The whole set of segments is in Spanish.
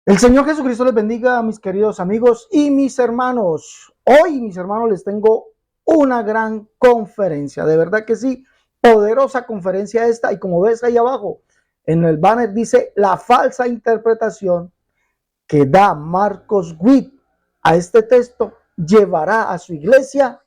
El Señor Jesucristo les bendiga, mis queridos amigos y mis hermanos. Hoy, mis hermanos, les tengo una gran conferencia. De verdad que sí, poderosa conferencia esta. Y como ves ahí abajo, en el banner dice la falsa interpretación que da Marcos Witt a este texto llevará a su iglesia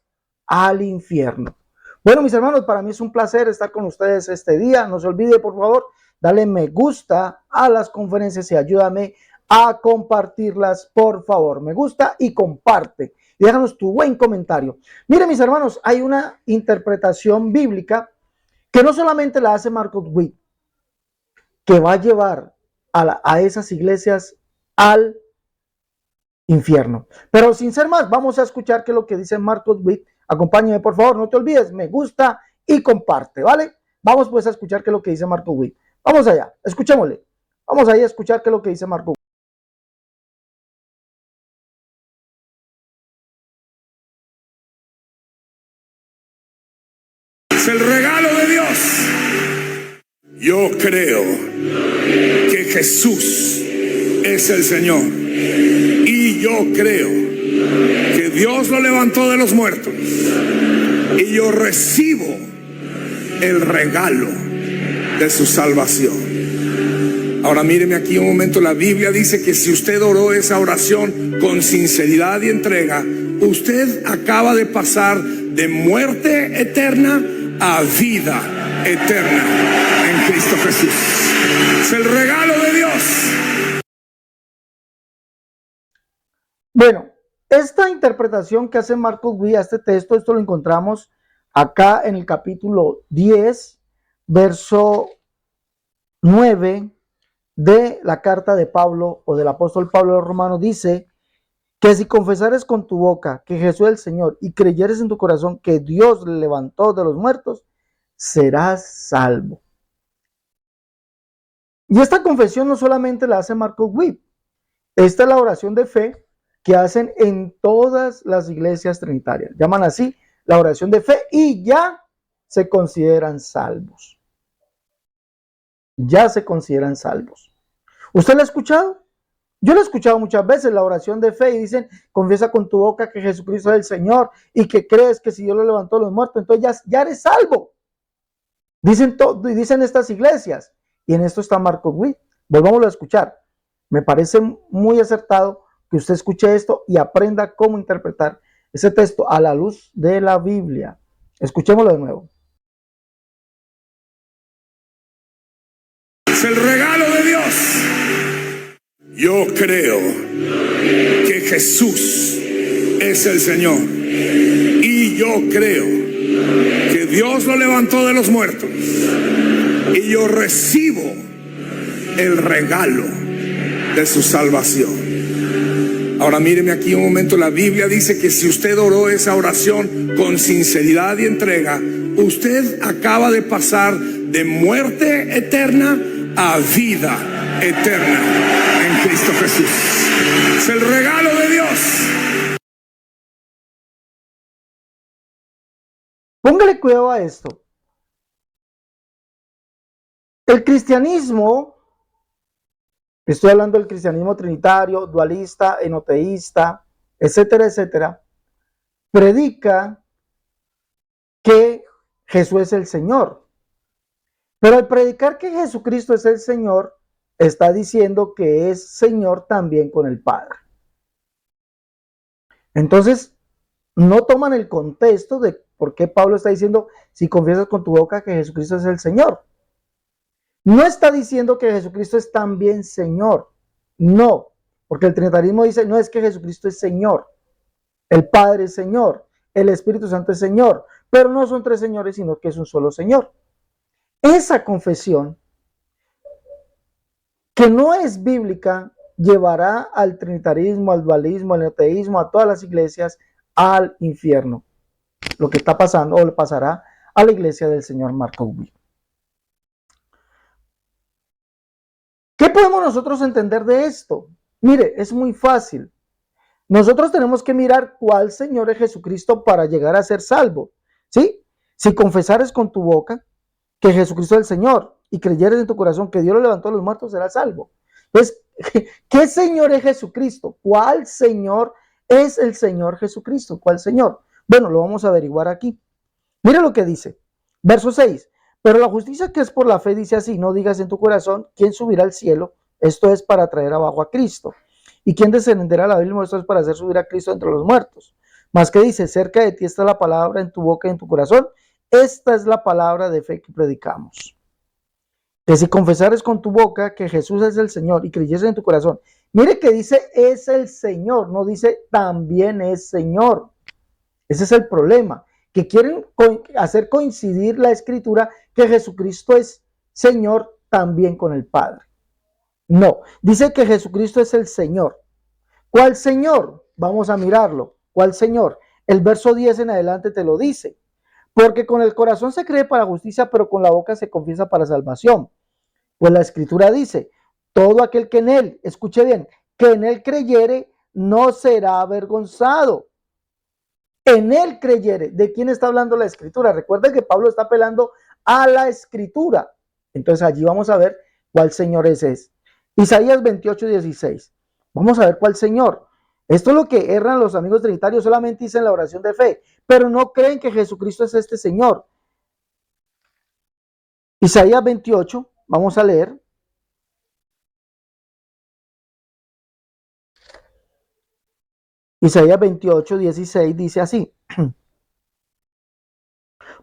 al infierno. Bueno, mis hermanos, para mí es un placer estar con ustedes este día. No se olvide, por favor, dale me gusta a las conferencias y ayúdame a compartirlas, por favor. Me gusta y comparte. Y déjanos tu buen comentario. Miren, mis hermanos, hay una interpretación bíblica que no solamente la hace Marcos Witt, que va a llevar a esas iglesias al infierno. Pero sin ser más, vamos a escuchar qué es lo que dice Marcos Witt. Acompáñame, por favor, no te olvides, me gusta y comparte, ¿vale? Vamos pues a escuchar qué es lo que dice Marcos Witt. Vamos allá, escuchémosle. Vamos ahí a escuchar qué es lo que dice Marcos Witt. Es el regalo de Dios. Yo creo que Jesús es el Señor. Y yo creo que Dios lo levantó de los muertos. Y yo recibo el regalo de su salvación. Ahora míreme aquí un momento. La Biblia dice que si usted oró esa oración con sinceridad y entrega, usted acaba de pasar de muerte eterna a vida eterna en Cristo Jesús. Es el regalo de Dios. Bueno, esta interpretación que hace Marcos Witt a este texto, esto lo encontramos acá en el capítulo 10, verso 9 de la carta de Pablo o del apóstol Pablo a los Romanos. Dice que si confesares con tu boca que Jesús es el Señor y creyeres en tu corazón que Dios le levantó de los muertos, serás salvo. Y esta confesión no solamente la hace Marcos Witt, esta es la oración de fe que hacen en todas las iglesias trinitarias. Llaman así la oración de fe y ya se consideran salvos. Ya se consideran salvos. ¿Usted lo ha escuchado? Yo lo he escuchado muchas veces, la oración de fe, y dicen, confiesa con tu boca que Jesucristo es el Señor y que crees que si Dios lo levantó de los muertos, entonces ya eres salvo. Dicen estas iglesias, y en esto está Marcos Witt. Volvámoslo a escuchar. Me parece muy acertado que usted escuche esto y aprenda cómo interpretar ese texto a la luz de la Biblia. Escuchémoslo de nuevo. Es el regalo de Dios. Yo creo que Jesús es el Señor. Y yo creo que Dios lo levantó de los muertos. Y yo recibo el regalo de su salvación. Ahora míreme aquí un momento. La Biblia dice que si usted oró esa oración con sinceridad y entrega, usted acaba de pasar de muerte eterna a vida eterna en Cristo Jesús. Es el regalo de Dios. Póngale cuidado a esto. El cristianismo, estoy hablando del cristianismo trinitario, dualista, enoteísta, etcétera, etcétera, predica que Jesús es el Señor. Pero al predicar que Jesucristo es el Señor, está diciendo que es Señor también con el Padre. Entonces, no toman el contexto de por qué Pablo está diciendo, si confiesas con tu boca que Jesucristo es el Señor. No está diciendo que Jesucristo es también Señor. No, porque el trinitarismo dice, no es que Jesucristo es Señor. El Padre es Señor, el Espíritu Santo es Señor, pero no son tres señores, sino que es un solo Señor. Esa confesión, que no es bíblica, llevará al trinitarismo, al dualismo, al neoteísmo, a todas las iglesias, al infierno. Lo que está pasando o le pasará a la iglesia del Señor Marcos Witt. ¿Qué podemos nosotros entender de esto? Mire, es muy fácil. Nosotros tenemos que mirar cuál Señor es Jesucristo para llegar a ser salvo. ¿Sí? Si confesares con tu boca que Jesucristo es el Señor y creyeres en tu corazón que Dios lo levantó de los muertos, serás salvo. Entonces, ¿Qué Señor es Jesucristo? ¿Cuál Señor es el Señor Jesucristo? ¿Cuál Señor? Bueno, lo vamos a averiguar aquí. Mira lo que dice. Verso 6. Pero la justicia que es por la fe dice así: no digas en tu corazón quién subirá al cielo. Esto es para traer abajo a Cristo. ¿Y quién descenderá al abismo? Esto es para hacer subir a Cristo entre los muertos. Más que dice: cerca de ti está la palabra en tu boca y en tu corazón. Esta es la palabra de fe que predicamos. Que si confesares con tu boca que Jesús es el Señor y creyeses en tu corazón. Mire que dice es el Señor, no dice también es Señor. Ese es el problema, que quieren hacer coincidir la escritura que Jesucristo es Señor también con el Padre. No, dice que Jesucristo es el Señor. ¿Cuál Señor? Vamos a mirarlo. ¿Cuál Señor? El verso 10 en adelante te lo dice. Porque con el corazón se cree para justicia, pero con la boca se confiesa para salvación. Pues la escritura dice: todo aquel que en él, escuche bien, que en él creyere, no será avergonzado. En él creyere. ¿De quién está hablando la escritura? Recuerden que Pablo está apelando a la escritura. Entonces allí vamos a ver cuál Señor es ese. Isaías 28:16. Vamos a ver cuál Señor. Esto es lo que erran los amigos trinitarios, solamente dicen la oración de fe, pero no creen que Jesucristo es este Señor. Isaías 28, vamos a leer. Isaías 28:16 dice así: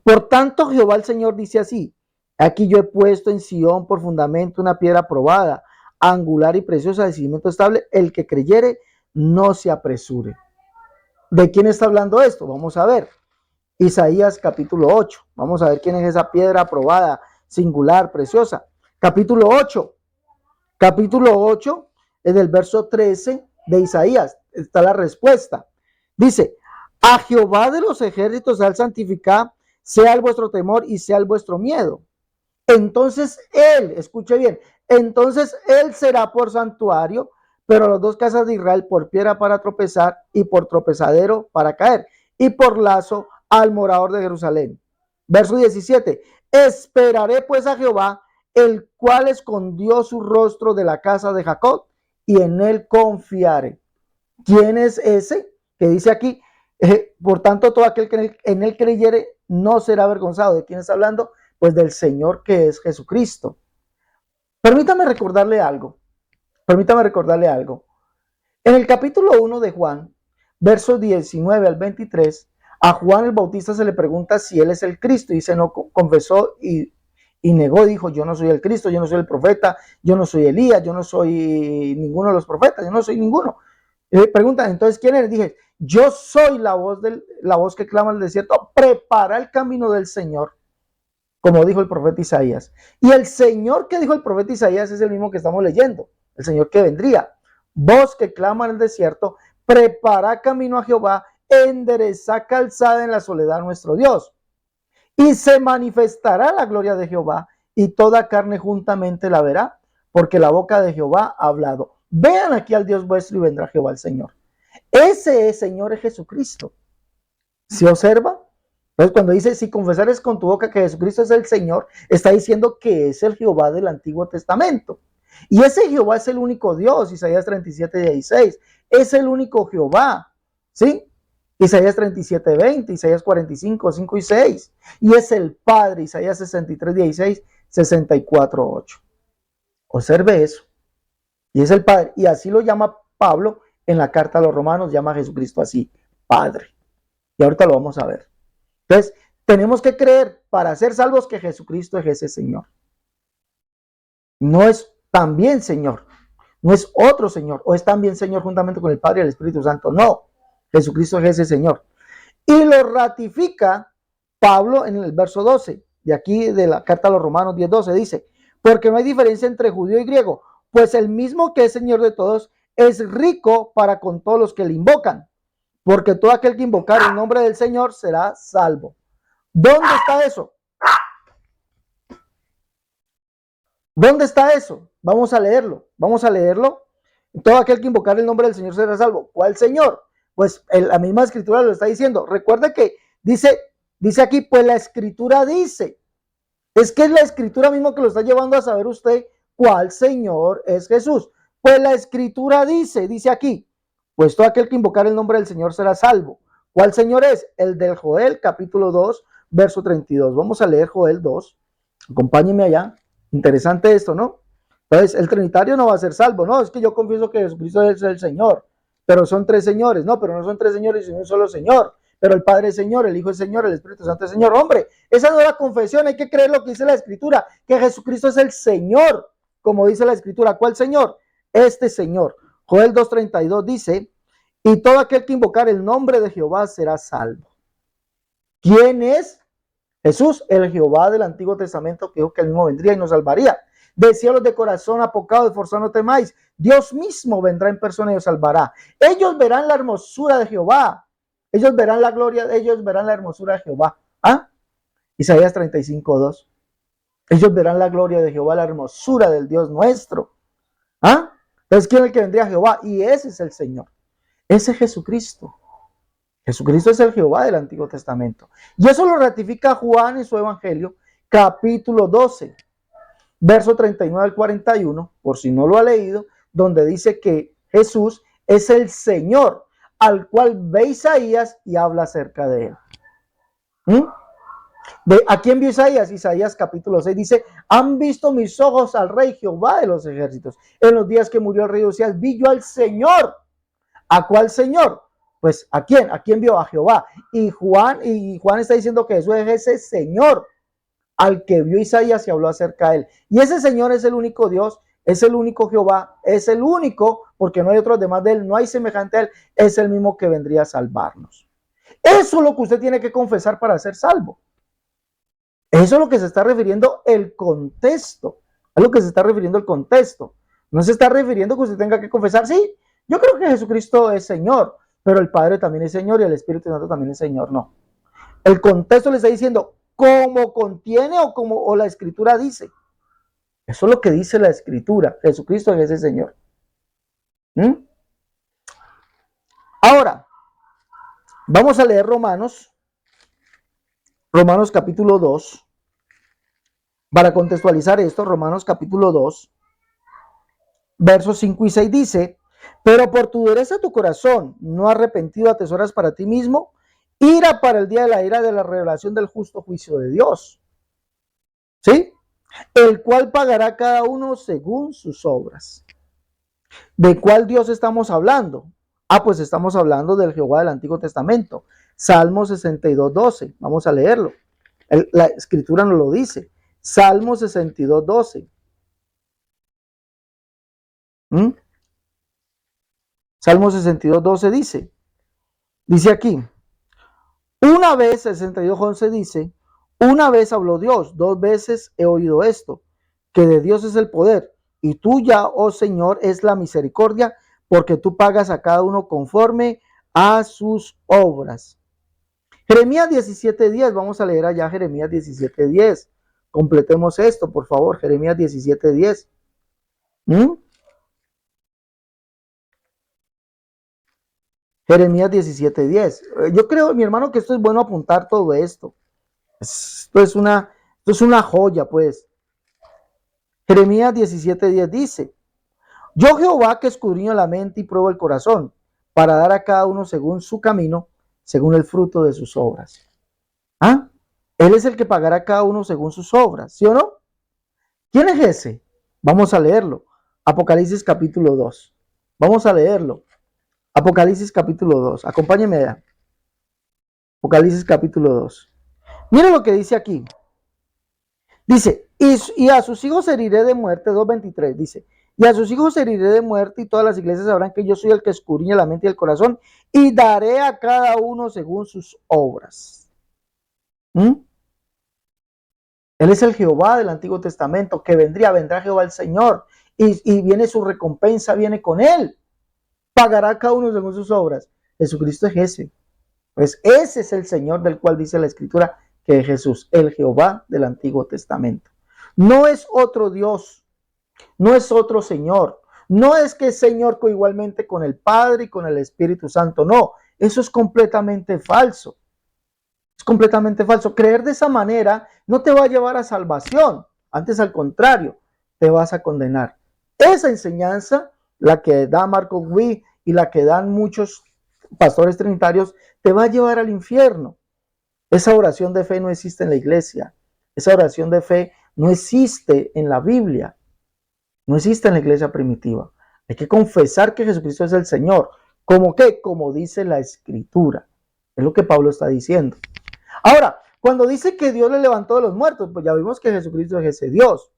por tanto, Jehová el Señor dice así: aquí yo he puesto en Sión por fundamento una piedra probada, angular y preciosa, de cimiento estable. El que creyere, no se apresure. ¿De quién está hablando esto? Vamos a ver. Isaías capítulo 8. Vamos a ver quién es esa piedra probada, singular, preciosa. Capítulo 8. Capítulo 8 es del verso 13 de Isaías. Está la respuesta. Dice: a Jehová de los ejércitos al santificar, sea el vuestro temor y sea el vuestro miedo. Entonces él, escuche bien, entonces él será por santuario, pero las dos casas de Israel por piedra para tropezar y por tropezadero para caer, y por lazo al morador de Jerusalén. Verso 17. Esperaré pues a Jehová, el cual escondió su rostro de la casa de Jacob, y en él confiaré. ¿Quién es ese que dice aquí? Por tanto, todo aquel que en él creyere no será avergonzado. ¿De quién está hablando? Pues del Señor, que es Jesucristo. Permítame recordarle algo. Permítame recordarle algo. En el capítulo 1 de Juan, versos 19 al 23, a Juan el Bautista se le pregunta si él es el Cristo. Y dice: no, confesó y negó, dijo: yo no soy el Cristo, yo no soy el profeta, yo no soy Elías, yo no soy ninguno de los profetas, yo no soy ninguno. Preguntan: entonces, ¿quién eres? Dije: yo soy la voz que clama en el desierto, prepara el camino del Señor, como dijo el profeta Isaías. Y el Señor que dijo el profeta Isaías es el mismo que estamos leyendo, el Señor que vendría. Voz que clama en el desierto, prepara camino a Jehová, endereza calzada en la soledad nuestro Dios. Y se manifestará la gloria de Jehová, y toda carne juntamente la verá, porque la boca de Jehová ha hablado. Vean aquí al Dios vuestro, y vendrá Jehová el Señor. Ese Señor es Jesucristo. ¿Se observa? Entonces, cuando dice: si confesares con tu boca que Jesucristo es el Señor, está diciendo que es el Jehová del Antiguo Testamento. Y ese Jehová es el único Dios. Isaías 37:16. Es el único Jehová. ¿Sí? Isaías 37:20, Isaías 45:5 y 6. Y es el Padre. Isaías 63:16, 64:8. Observe eso. Y es el Padre. Y así lo llama Pablo en la carta a los Romanos. Llama a Jesucristo así: Padre. Y ahorita lo vamos a ver. Entonces, tenemos que creer para ser salvos que Jesucristo es ese Señor. No es también Señor, no es otro Señor, o es también Señor juntamente con el Padre y el Espíritu Santo. No, Jesucristo es ese Señor. Y lo ratifica Pablo en el verso 12, de aquí de la carta a los Romanos 10:12, dice: porque no hay diferencia entre judío y griego, pues el mismo que es Señor de todos es rico para con todos los que le invocan, porque todo aquel que invocar el nombre del Señor será salvo. ¿Dónde está eso? ¿Dónde está eso? Vamos a leerlo. Vamos a leerlo. Todo aquel que invocar el nombre del Señor será salvo. ¿Cuál Señor? Pues la misma escritura lo está diciendo. Recuerde que dice aquí: pues la escritura dice. Es que es la escritura misma que lo está llevando a saber usted cuál Señor es Jesús. Pues la escritura dice aquí, pues todo aquel que invocar el nombre del Señor será salvo. ¿Cuál Señor es? El del Joel, capítulo 2, verso 32. Vamos a leer Joel 2. Acompáñenme allá. Interesante esto, ¿no? Entonces, el trinitario no va a ser salvo. No, es que yo confieso que Jesucristo es el Señor, pero son tres señores. No, pero no son tres señores, sino un solo Señor. Pero el Padre es Señor, el Hijo es Señor, el Espíritu Santo es Señor. Hombre, esa no es la confesión, hay que creer lo que dice la Escritura, que Jesucristo es el Señor, como dice la Escritura. ¿Cuál Señor? Este Señor. Joel 2:32 dice, y todo aquel que invocar el nombre de Jehová será salvo. ¿Quién es? Jesús, el Jehová del Antiguo Testamento, que dijo que él mismo vendría y nos salvaría. De cielos de corazón apocado, de forzado no temáis. Dios mismo vendrá en persona y os salvará. Ellos verán la hermosura de Jehová. Ellos verán la gloria, ellos verán la hermosura de Jehová. ¿Ah? Isaías 35:2. Ellos verán la gloria de Jehová, la hermosura del Dios nuestro. ¿Ah? Entonces, ¿quién es el que vendría? Jehová. Y ese es el Señor. Ese es Jesucristo. Jesucristo es el Jehová del Antiguo Testamento. Y eso lo ratifica Juan en su Evangelio, capítulo 12, verso 39 al 41, por si no lo ha leído, donde dice que Jesús es el Señor, al cual ve Isaías y habla acerca de él. ¿A quién vio Isaías? Isaías capítulo 6 dice, han visto mis ojos al Rey Jehová de los ejércitos. En los días que murió el rey Usías, vi yo al Señor. ¿A cuál Señor? Pues ¿a quién? ¿A quién vio? A Jehová. Y Juan está diciendo que Jesús es ese Señor al que vio Isaías y habló acerca de él. Y ese Señor es el único Dios, es el único Jehová, es el único, porque no hay otros demás de él, no hay semejante a él, es el mismo que vendría a salvarnos. Eso es lo que usted tiene que confesar para ser salvo. Eso es lo que se está refiriendo el contexto. Es lo que se está refiriendo el contexto. No se está refiriendo que usted tenga que confesar, sí, yo creo que Jesucristo es Señor, pero el Padre también es Señor y el Espíritu Santo también es Señor. No. El contexto le está diciendo como contiene o la Escritura dice. Eso es lo que dice la Escritura. Jesucristo es ese Señor. Ahora, vamos a leer Romanos capítulo 2. Para contextualizar esto, Romanos capítulo 2, versos 5 y 6 dice, pero por tu dureza de tu corazón, no arrepentido, atesoras para ti mismo ira para el día de la ira de la revelación del justo juicio de Dios. ¿Sí? El cual pagará cada uno según sus obras. ¿De cuál Dios estamos hablando? Pues estamos hablando del Jehová del Antiguo Testamento. Salmo 62:12. Vamos a leerlo. La Escritura nos lo dice. Salmo 62:12. Salmo 62:12 dice aquí, una vez, 62:11 dice, una vez habló Dios, 2 veces he oído esto, que de Dios es el poder, y tuya, oh Señor, es la misericordia, porque tú pagas a cada uno conforme a sus obras. Jeremías 17:10, vamos a leer allá Jeremías 17:10. Completemos esto, por favor, Jeremías 17:10. Jeremías 17:10. Yo creo, mi hermano, que esto es bueno apuntar todo esto. Esto es una joya, pues. Jeremías 17:10 dice, yo Jehová que escudriño la mente y pruebo el corazón, para dar a cada uno según su camino, según el fruto de sus obras. Él es el que pagará a cada uno según sus obras, ¿sí o no? ¿Quién es ese? Vamos a leerlo. Apocalipsis capítulo 2. Vamos a leerlo. Apocalipsis capítulo 2. Acompáñenme allá. Apocalipsis capítulo 2. Miren lo que dice aquí. Dice, y a sus hijos heriré de muerte, 2:23, dice, y a sus hijos heriré de muerte y todas las iglesias sabrán que yo soy el que escudriña la mente y el corazón y daré a cada uno según sus obras. Él es el Jehová del Antiguo Testamento, que vendrá Jehová el Señor, y viene su recompensa, viene con él. Pagará cada uno según sus obras. Jesucristo es ese. Pues ese es el Señor del cual dice la Escritura que es Jesús, el Jehová del Antiguo Testamento. No es otro Dios, no es otro Señor, no es que es Señor igualmente con el Padre y con el Espíritu Santo. No, eso es completamente falso. Es completamente falso. Creer de esa manera no te va a llevar a salvación. Antes, al contrario, te vas a condenar. Esa enseñanza la que da Marco Witt y la que dan muchos pastores trinitarios, te va a llevar al infierno. Esa oración de fe no existe en la iglesia. Esa oración de fe no existe en la Biblia. No existe en la iglesia primitiva. Hay que confesar que Jesucristo es el Señor. ¿Cómo qué? Como dice la Escritura. Es lo que Pablo está diciendo. Ahora, cuando dice que Dios le levantó de los muertos, pues ya vimos que Jesucristo es ese Dios.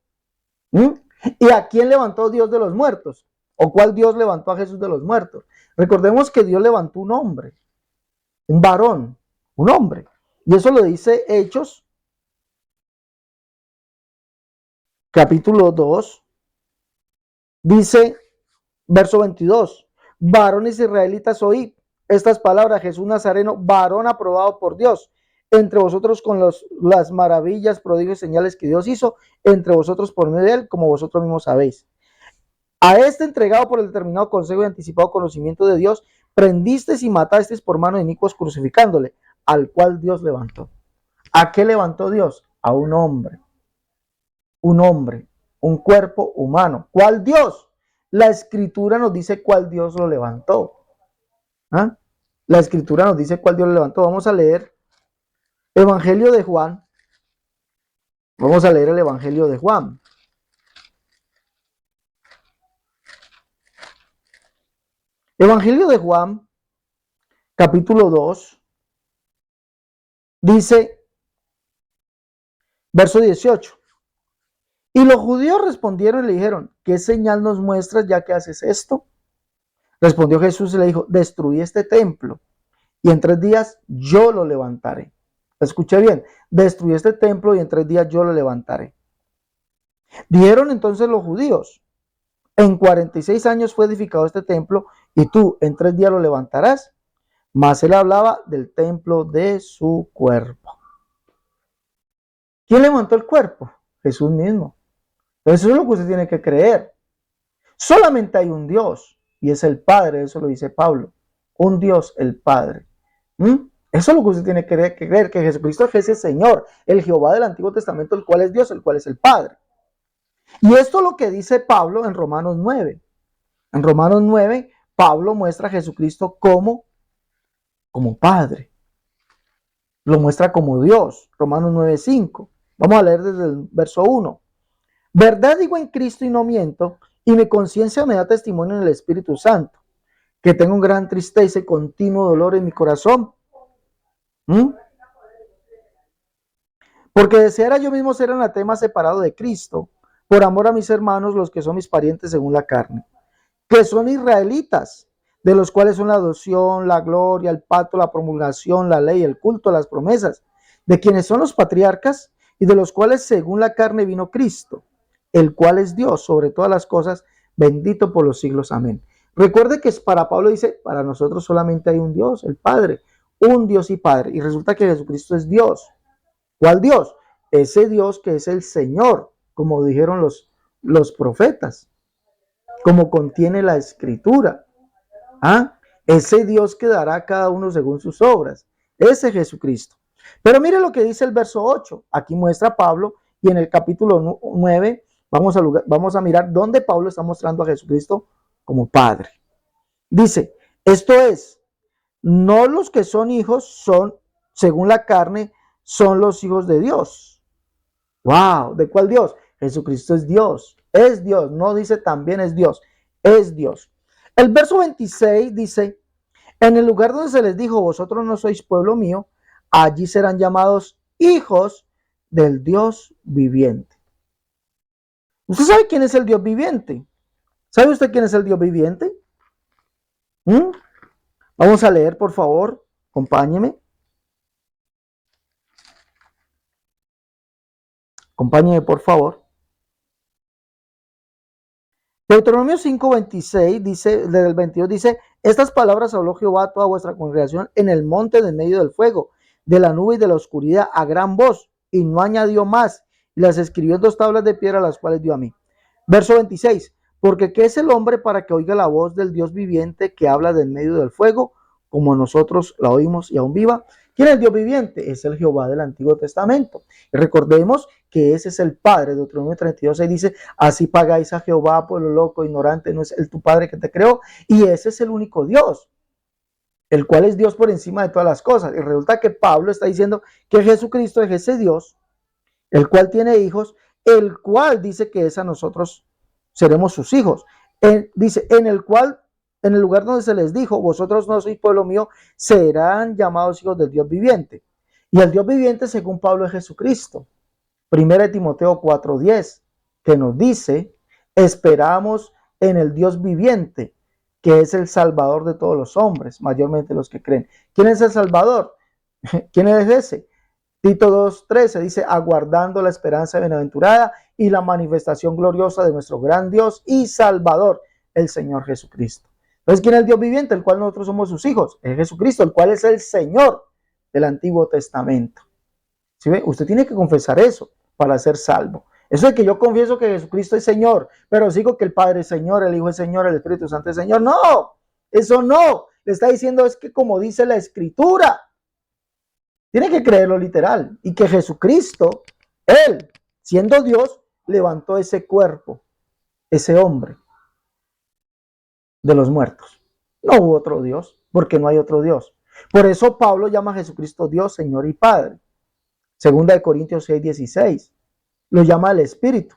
¿Y a quién levantó Dios de los muertos? ¿O cuál Dios levantó a Jesús de los muertos? Recordemos que Dios levantó un hombre, un varón, un hombre. Y eso lo dice Hechos, capítulo 2, dice, verso 22, varones israelitas, oíd estas palabras, Jesús Nazareno, varón aprobado por Dios, entre vosotros con las maravillas, prodigios y señales que Dios hizo, entre vosotros por medio de él, como vosotros mismos sabéis. A este entregado por el determinado consejo y anticipado conocimiento de Dios, prendisteis y matasteis por mano de inicuos crucificándole, al cual Dios levantó. ¿A qué levantó Dios? A un hombre, un cuerpo humano. ¿Cuál Dios? La Escritura nos dice cuál Dios lo levantó. ¿Ah? La Escritura nos dice cuál Dios lo levantó. Vamos a leer Evangelio de Juan. Vamos a leer el Evangelio de Juan. Evangelio de Juan, capítulo 2, dice, verso 18. Y los judíos respondieron y le dijeron, ¿qué señal nos muestras ya que haces esto? Respondió Jesús y le dijo, destruí este templo y en 3 días yo lo levantaré. Escuché bien, destruí este templo y en 3 días yo lo levantaré. Dijeron entonces los judíos, en 46 años fue edificado este templo y tú en 3 días lo levantarás. Mas él hablaba del templo de su cuerpo. ¿Quién levantó el cuerpo? Jesús mismo. Entonces eso es lo que usted tiene que creer. Solamente hay un Dios y es el Padre, eso lo dice Pablo. Un Dios, el Padre. Eso es lo que usted tiene que creer, que Jesucristo es ese Señor, el Jehová del Antiguo Testamento, el cual es Dios, el cual es el Padre. Y esto es lo que dice Pablo en Romanos 9. En Romanos 9, Pablo muestra a Jesucristo como Padre. Lo muestra como Dios. Romanos 9:5. Vamos a leer desde el verso 1. Verdad digo en Cristo y no miento, y mi conciencia me da testimonio en el Espíritu Santo, que tengo un gran tristeza y continuo dolor en mi corazón. Porque deseara yo mismo ser anatema separado de Cristo, por amor a mis hermanos, los que son mis parientes según la carne, que son israelitas, de los cuales son la adopción, la gloria, el pacto, la promulgación, la ley, el culto, las promesas, de quienes son los patriarcas y de los cuales según la carne vino Cristo, el cual es Dios sobre todas las cosas, bendito por los siglos. Amén. Recuerde que para Pablo dice, para nosotros solamente hay un Dios, el Padre, un Dios y Padre, y resulta que Jesucristo es Dios. ¿Cuál Dios? Ese Dios que es el Señor, como dijeron los profetas, como contiene la Escritura. Ese Dios que dará a cada uno según sus obras, ese Jesucristo. Pero mire lo que dice el verso 8, aquí muestra Pablo, y en el capítulo 9 vamos a mirar dónde Pablo está mostrando a Jesucristo como Padre. Dice, esto es, no los que son hijos son, según la carne, son los hijos de Dios. ¡Wow! ¿De cuál Dios? Jesucristo es Dios, no dice también es Dios. El verso 26 dice, en el lugar donde se les dijo, vosotros no sois pueblo mío, allí serán llamados hijos del Dios viviente. ¿Usted sabe quién es el Dios viviente? ¿Sabe usted quién es el Dios viviente? Vamos a leer, por favor, acompáñeme. Acompáñeme, por favor. Deuteronomio 5:26 dice, desde el 22 dice, estas palabras habló Jehová a toda vuestra congregación en el monte de en medio del fuego, de la nube y de la oscuridad a gran voz, y no añadió más, y las escribió en 2 tablas de piedra, las cuales dio a mí. Verso 26, porque ¿qué es el hombre para que oiga la voz del Dios viviente que habla de en medio del fuego, como nosotros la oímos y aún viva? ¿Quién es el Dios viviente? Es el Jehová del Antiguo Testamento. Y recordemos que ese es el Padre. Deuteronomio 32:6 dice, así pagáis a Jehová, pueblo loco, ignorante, no es el tu Padre que te creó. Y ese es el único Dios, el cual es Dios por encima de todas las cosas. Y resulta que Pablo está diciendo que Jesucristo es ese Dios, el cual tiene hijos, el cual dice que es a nosotros seremos sus hijos. Dice, en el lugar donde se les dijo, vosotros no sois pueblo mío, serán llamados hijos del Dios viviente. Y el Dios viviente, según Pablo, es Jesucristo. 1 Timoteo 4:10, que nos dice, esperamos en el Dios viviente, que es el Salvador de todos los hombres, mayormente los que creen. ¿Quién es el Salvador? ¿Quién es ese? Tito 2:13 dice, aguardando la esperanza bienaventurada y la manifestación gloriosa de nuestro gran Dios y Salvador, el Señor Jesucristo. Entonces, ¿quién es el Dios viviente, el cual nosotros somos sus hijos? Es Jesucristo, el cual es el Señor del Antiguo Testamento. ¿Sí ve? Usted tiene que confesar eso para ser salvo. Eso de que yo confieso que Jesucristo es Señor, pero sigo que el Padre es Señor, el Hijo es Señor, el Espíritu Santo es Señor. No, eso no. Le está diciendo es que como dice la Escritura, tiene que creerlo literal. Y que Jesucristo, Él, siendo Dios, levantó ese cuerpo, ese hombre de los muertos. No hubo otro Dios, porque no hay otro Dios. Por eso Pablo llama a Jesucristo Dios, Señor y Padre. Segunda de Corintios 6:16. Lo llama el Espíritu.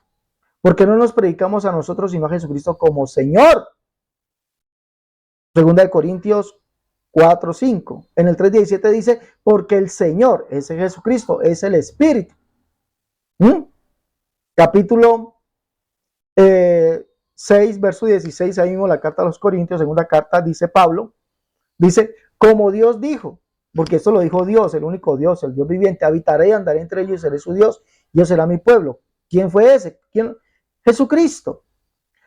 Porque no nos predicamos a nosotros, sino a Jesucristo como Señor. Segunda de Corintios 4:5. En el 3:17 dice, porque el Señor, ese Jesucristo, es el Espíritu. Capítulo 6, verso 16, ahí mismo la carta a los Corintios, segunda carta, dice Pablo, dice, como Dios dijo, porque esto lo dijo Dios, el único Dios, el Dios viviente, habitaré y andaré entre ellos y seré su Dios, Dios será mi pueblo. ¿Quién fue ese? ¿Quién? Jesucristo.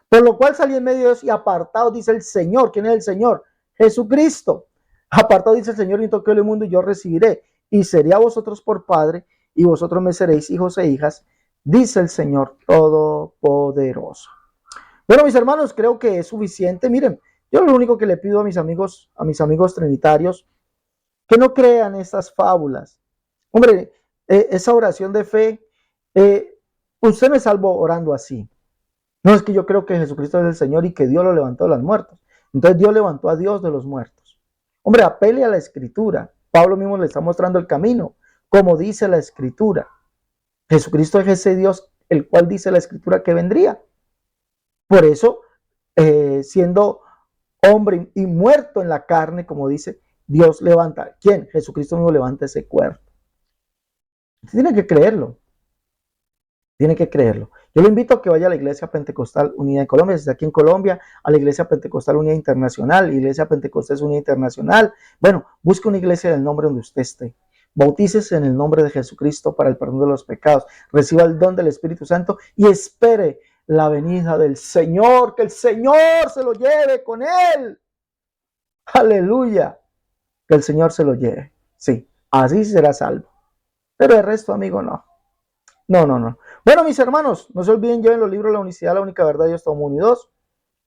Por lo cual salí en medio de Dios y apartado, dice el Señor. ¿Quién es el Señor? Jesucristo. Apartado, dice el Señor, y toqué el mundo y yo recibiré. Y seré a vosotros por Padre, y vosotros me seréis hijos e hijas, dice el Señor Todopoderoso. Bueno, mis hermanos, creo que es suficiente. Miren, yo lo único que le pido a mis amigos trinitarios, que no crean estas fábulas. Hombre, esa oración de fe, usted me salvó orando así. No es que yo creo que Jesucristo es el Señor y que Dios lo levantó de los muertos. Entonces Dios levantó a Dios de los muertos. Hombre, apele a la Escritura. Pablo mismo le está mostrando el camino, como dice la Escritura. Jesucristo es ese Dios, el cual dice la Escritura que vendría. Por eso, siendo hombre y muerto en la carne, como dice, Dios levanta. ¿Quién? Jesucristo mismo levanta ese cuerpo. Usted tiene que creerlo. Tiene que creerlo. Yo le invito a que vaya a la Iglesia Pentecostal Unida de Colombia, desde aquí en Colombia, a la Iglesia Pentecostal Unida Internacional, Iglesia Pentecostal Unida Internacional. Bueno, busque una iglesia del nombre donde usted esté. Bautícese en el nombre de Jesucristo para el perdón de los pecados. Reciba el don del Espíritu Santo y espere la venida del Señor, que el Señor se lo lleve con él. Aleluya. Que el Señor se lo lleve. Sí, así será salvo. Pero el resto, amigo, no. No. Bueno, mis hermanos, no se olviden, lleven los libros de la unicidad, la única verdad, Dios, tomo 1 y 2.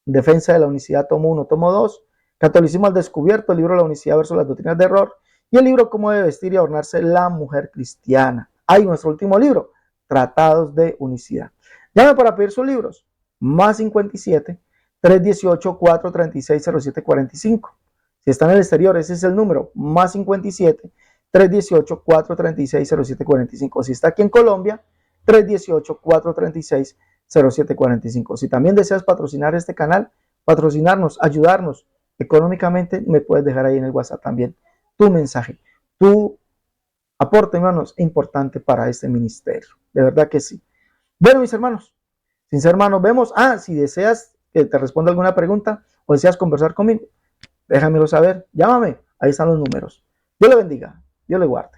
Defensa de la unicidad, tomo 1, tomo 2. Catolicismo al descubierto, el libro de la unicidad versus las doctrinas de error. Y el libro Cómo debe vestir y adornarse la mujer cristiana. Hay nuestro último libro, Tratados de Unicidad. Llame para pedir sus libros. Más 57 318 436 0745. Si está en el exterior, ese es el número. Más 57 318 436 0745. Si está aquí en Colombia, 318 436 0745. Si también deseas patrocinar este canal, patrocinarnos, ayudarnos económicamente, me puedes dejar ahí en el WhatsApp también tu mensaje, tu aporte, hermanos, importante para este ministerio. De verdad que sí. Bueno, mis hermanos, sin ser hermanos, vemos. Si deseas que te responda alguna pregunta o deseas conversar conmigo, déjamelo saber, llámame, ahí están los números. Dios le bendiga, Dios le guarde.